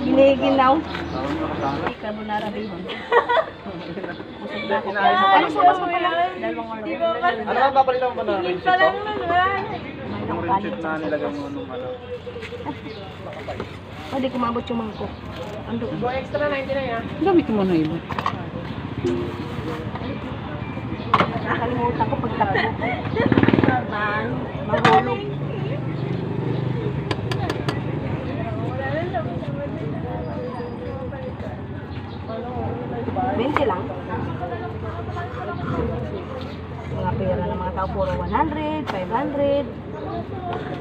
Giniginaw. Carbonara bihon. Ano sa mas pala? Dalawang order. Ano ba papalitan mo ba na rin siya? Yung rin Kanin. na nilagay mo nung ano. Hindi kumabot yung mangkok. Ando. Extra 99 ah. Gamit mo na iba. Nakalimutan ko pagtakbo. Mahulog. Bente lang. Mga pera ng mga tao puro 100, 500.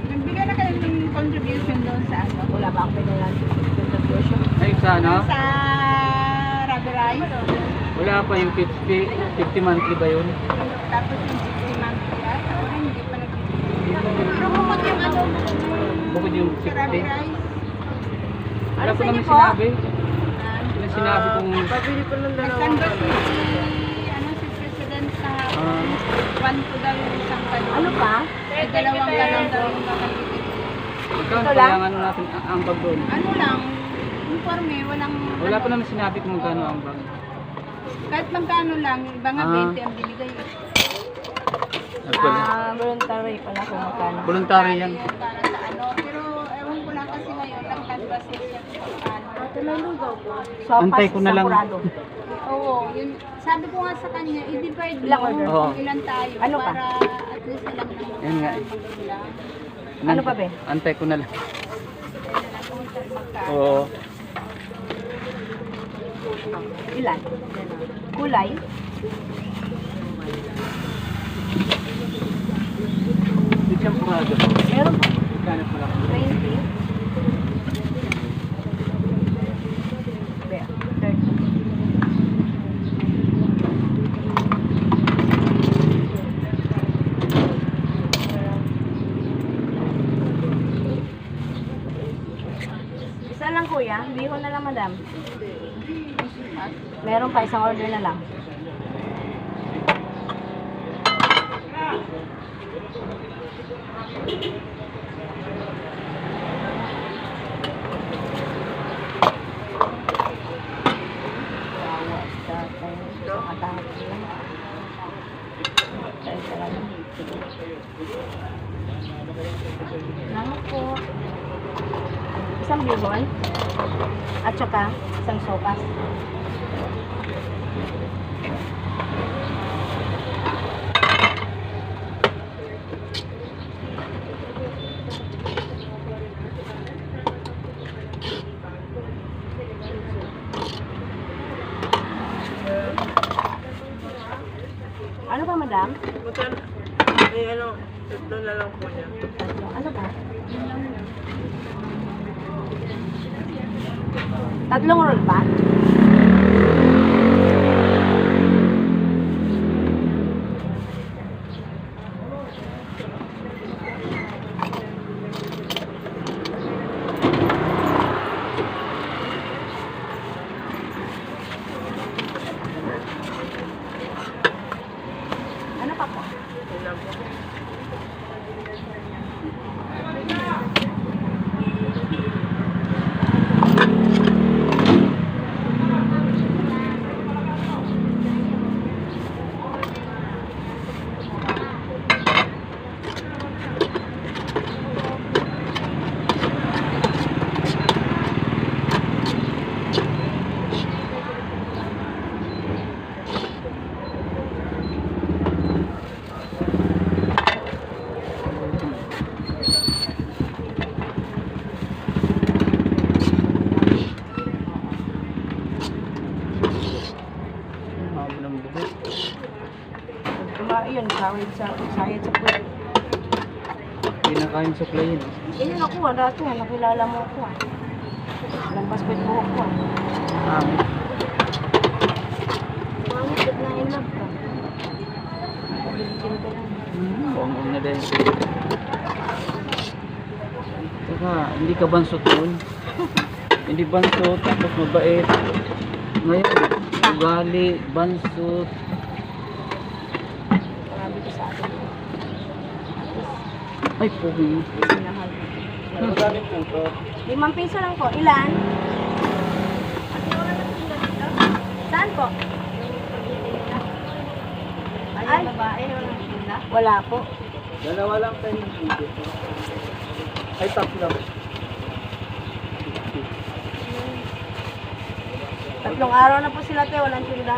Nagbigay na kayo ng contribution doon sa ano? Wala ba ako pinalang contribution? Ay, sa ano? Sa Rabi Rice. Wala pa yung 50 monthly ba yun? Tapos yung 60 monthly ay, ako rin hindi pa nagbibigay. Pero bukod yung ano, Bukod yung sa Rabi 60. Rice. Wala Ano ko sa naman inyo po? sinabi. ah, Wala sinabi kung... Nagtanggap si President sa one to daw yung isang galon. Ano pa? Ay, dalawang galon daw yung kakalitin. Magkano Ito pa lang? yung ano natin, ang bag doon? Ano lang, informe, walang... Wala pa naman sinabi kung magkano ang bag. Kahit magkano lang, iba nga 20 ang binigay. Voluntary pala kung magkano. Voluntary yan. Para sa ano, pero ewan ko lang kasi ngayon, ang canvas siya sa ano. So, Antay ko na lang. sampurado. Oo, yun, sabi ko nga sa kanya, i-divide Ilang mo order? Oo. kung ilan tayo Ano pa? para at least ilang na Yan nga eh. magbilang. Ano pa, be? Antay ko na lang. Kaya na lang kung magkano. Oo. Ilan? Kulay? Hindi siyang purado. Meron pa. Magkano pa lang. 20. Be, 30. Isa lang kuya, bihon na lang madam. Meron pa isang order na lang. Salamat po. Isang bihon at saka isang sopas. Ano ba, madam? Ito na lang po niya. Ano ba? Tatlong roll pa? Ano pa po? Haba ng buhok. Yun, sayad sa food. Hindi na kayang suklayin. Eh, yun ako, dati, nakilala mo ako. Ilang basket buhok ko. Pangit, ba't na in love ka? Nakabilikin ka lang. Buong na din. Saka, hindi ka bansot nun. Hindi bansot, tapos mabait. Ngayon, ugali, bansot. Marami ko sa atin. Ay, pogi. Sinahal. 5 piso lang po. Ilan? Saan po? Ay, babae. Wala po. Dalawa lang tayo ng video. Ay, tatlo. 3 araw na po sila, te. Walang tinda.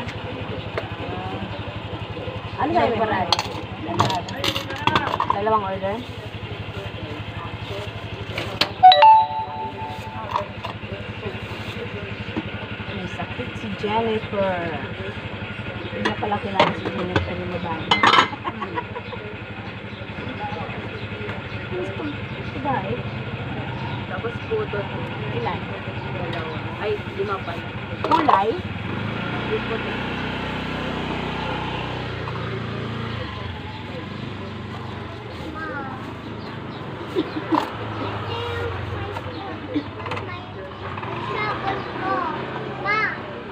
Ano ba yung paraan? Dalawang order? May sakit si Jennifer. Hindi na pala kilala si Jennifer yung babae. Babae? Tapos puto. Ilan? Dalawa. Ay, 5 pala. Kulay?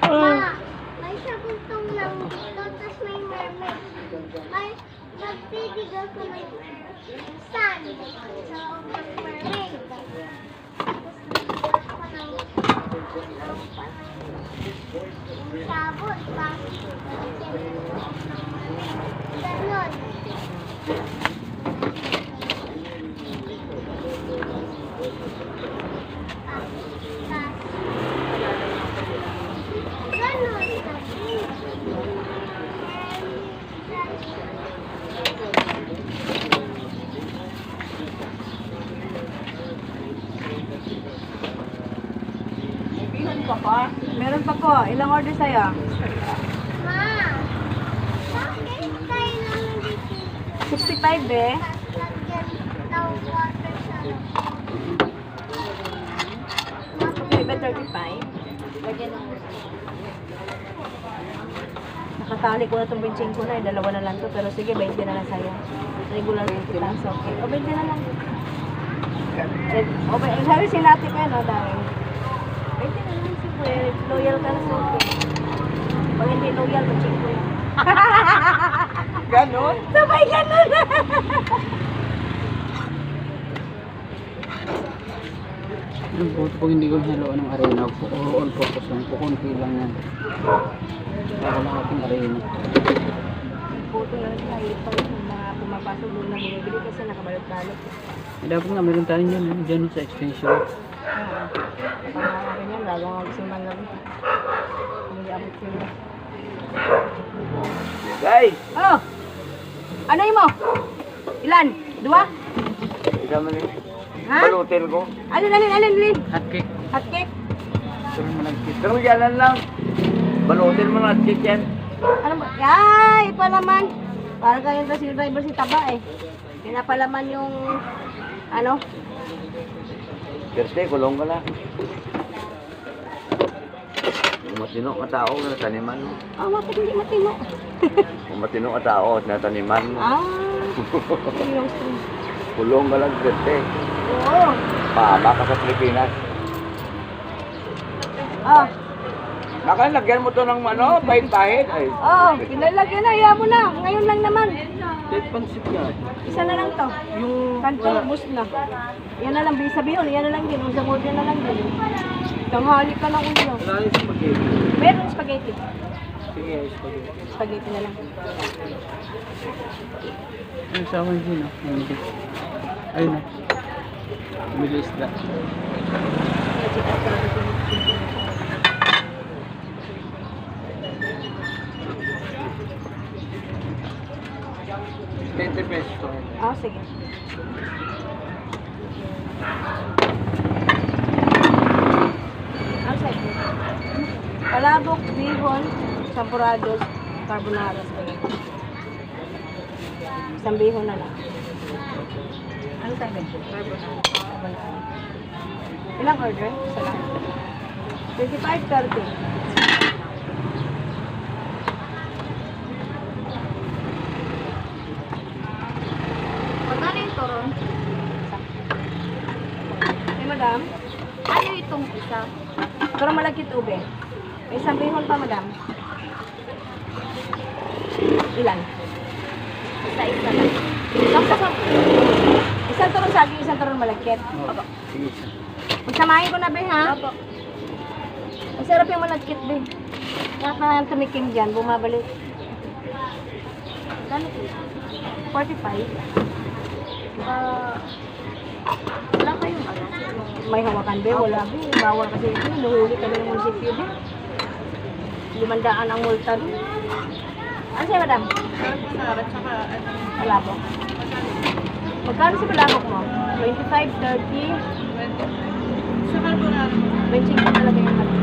May sabon lang dito, tapos may mermaid. May nagpidigal ko ng sun sa loob ng mermaid. Tapos ako ng sabon, ganon. Meron pa po. Ilang order sa'yo? Ma, bakit tayo naman dito? 65 eh. Lagyan daw water sa Okay, ba 35? Nakatali ko na itong 25 na eh. Dalawa na lang to. Pero sige, 20 na lang sa'yo. Regular 50 lang. So, okay. O, 20 na lang. O, sabi si Nati ko yan, o, dami. 20 na lang. Sige, loyal ka na sa okay. Pag hindi loyal, mag-check ko yan. Ganon? Sabay ganun. Yung buto pag hindi ko hinaluan ng arena, all focus lang. Kukunti lang yan. Ako lang ating arena. Puto na rin tayo pa yung mga pumapasok doon na binibili kasi nakabalot-balot. Eh, dapat nga meron tayo dyan, dyan sa extension. Pangalan yan, lalo nga gusto ng gabi. Hindi abot sila. Guys! Oh! Ano mo? Ilan? 2? Isa man yung Ha? balutin ko. Alin? Hot cake. Hot cake? Pero malagkit. Pero yalan lang. Balutin mo ng hot cake yan. Ano ba? Ay, palaman. Parang kayo kasi driver si Taba eh. Pinapalaman yung, ano? Kerte, kulong ka lang. Kung matino ka tao, nataniman mo. Ah, bakit hindi matino? Kung matino ka tao, nataniman mo. Ah, yung string. Kulong ka lang, Kerte. Oo. Pahaba ka sa Pilipinas. Oh, Baka lagyan mo to ng ano, pahit-pahit. Ay, oh, pinalagyan na, iya mo na. Ngayon lang naman. Dead pansip yan. Isa na lang to. Yung Kanto, bus na. Yan na lang, sabihin, yan na lang din. Usang order na lang din. Tanghali ka ng ulo. wala yung spaghetti. Meron spaghetti. Sige, spaghetti. Spaghetti na lang. Ano sa akin din, ah? Ayun na. Bumili isda. $20. Ah, sige. Ano sa'yo? Palabok, bihon, champurados, carbonara, spaghetti. Isang bihon na lang. Ano sa'yo? Carbonara. Ilang order? Isa lang. 25-30. Magkano yung turon? Hey, madam. Ano itong isa? Pero malagkit ube. May isang bihon pa, madam. Ilan? Isa-isa lang. Isa saging, isang turon malagkit. Oo. Sige, sir. Pagsamahin ko na, be, ha? Opo. Ang sarap yung malagkit, be. Nakakang tumikim dyan, bumabalik. Gano po? 45. Wala kayong ano? May hawakan, be? Wala, be. Bawal kasi ito. Nuhuli kami ng munisipyo, be. 500 ang multa, be. Ano sa'yo, madam? Wala po. Magkano sa balabok mo? 25, 30? Sa carbonara. 25 talaga yung malaki.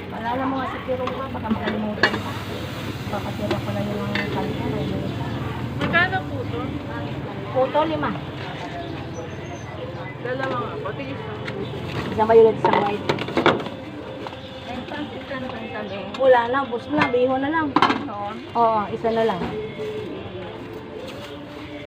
Paalala mo nga si Pirong ka, baka makalimutan ka. Papatira ko na yung mga kanta. Magkano po to? Puto, 5. Dalawa nga po. Tigis na. Isang violet, isang white. Ay, pansitan ng tabi. Wala na, bus na, biho na lang. Ito. Oo, isa na lang.